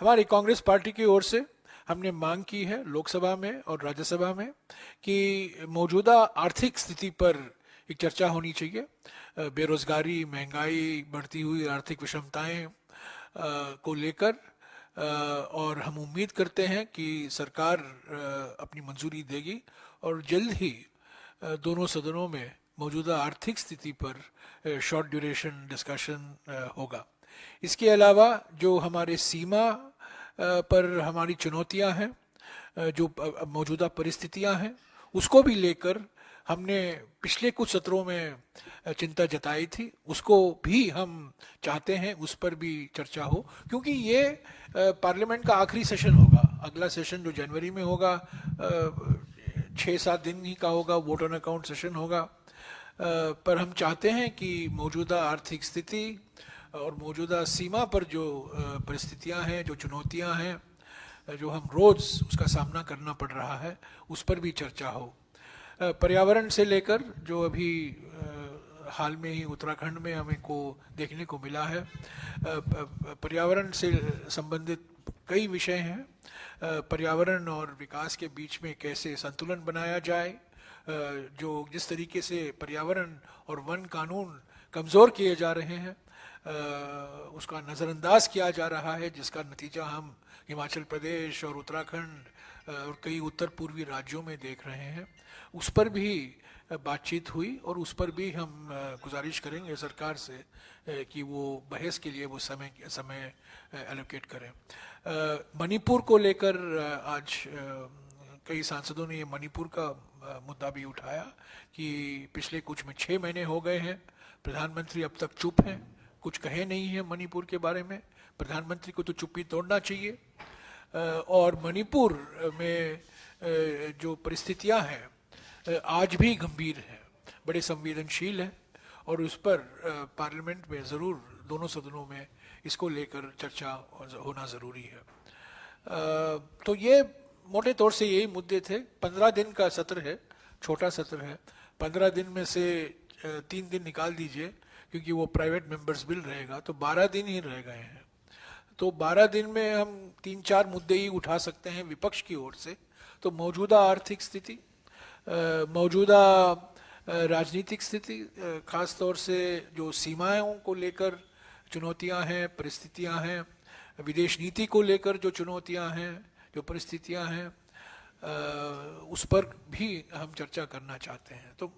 हमारी कांग्रेस पार्टी की ओर से हमने मांग की है लोकसभा में और राज्यसभा में कि मौजूदा आर्थिक स्थिति पर एक चर्चा होनी चाहिए। बेरोजगारी, महंगाई, बढ़ती हुई आर्थिक विषमताएं को लेकर और हम उम्मीद करते हैं कि सरकार अपनी मंजूरी देगी और जल्द ही दोनों सदनों में मौजूदा आर्थिक स्थिति पर शॉर्ट ड्यूरेशन डिस्कशन होगा। इसके अलावा जो हमारे सीमा पर हमारी चुनौतियां हैं, जो मौजूदा परिस्थितियां हैं, उसको भी लेकर हमने पिछले कुछ सत्रों में चिंता जताई थी, उसको भी हम चाहते हैं उस पर भी चर्चा हो, क्योंकि ये पार्लियामेंट का आखिरी सेशन होगा। अगला सेशन जो जनवरी में होगा 6-7 दिन ही का होगा, वोट ऑन अकाउंट सेशन होगा। पर हम चाहते हैं कि मौजूदा आर्थिक स्थिति और मौजूदा सीमा पर जो परिस्थितियां हैं, जो चुनौतियां हैं, जो हम रोज उसका सामना करना पड़ रहा है, उस पर भी चर्चा हो। पर्यावरण से लेकर जो अभी हाल में ही उत्तराखंड में हमें को देखने को मिला है, पर्यावरण से संबंधित कई विषय हैं। पर्यावरण और विकास के बीच में कैसे संतुलन बनाया जाए, जो जिस तरीके से पर्यावरण और वन कानून कमज़ोर किए जा रहे हैं, उसका नज़रअंदाज किया जा रहा है, जिसका नतीजा हम हिमाचल प्रदेश और उत्तराखंड और कई उत्तर पूर्वी राज्यों में देख रहे हैं। उस पर भी बातचीत हुई और उस पर भी हम गुजारिश करेंगे सरकार से कि वो बहस के लिए वो समय एलोकेट करें। मणिपुर को लेकर आज कई सांसदों ने ये मणिपुर का मुद्दा भी उठाया कि पिछले कुछ में 6 महीने हो गए हैं, प्रधानमंत्री अब तक चुप हैं, कुछ कहे नहीं है मणिपुर के बारे में। प्रधानमंत्री को तो चुप्पी तोड़ना चाहिए। और मणिपुर में जो परिस्थितियां हैं आज भी गंभीर हैं, बड़े संवेदनशील हैं, और उस पर पार्लियामेंट में ज़रूर दोनों सदनों में इसको लेकर चर्चा होना ज़रूरी है। तो ये मोटे तौर से यही मुद्दे थे। 15 दिन का सत्र है, छोटा सत्र है। 15 दिन में से 3 दिन निकाल दीजिए, क्योंकि वो प्राइवेट मेंबर्स बिल रहेगा, तो 12 दिन ही रह गए हैं। तो 12 दिन में हम 3-4 मुद्दे ही उठा सकते हैं विपक्ष की ओर से। तो मौजूदा आर्थिक स्थिति, मौजूदा राजनीतिक स्थिति, खास तौर से जो सीमाओं को लेकर चुनौतियां हैं, परिस्थितियां हैं, विदेश नीति को लेकर जो चुनौतियां हैं, जो परिस्थितियां हैं, उस पर भी हम चर्चा करना चाहते हैं। तो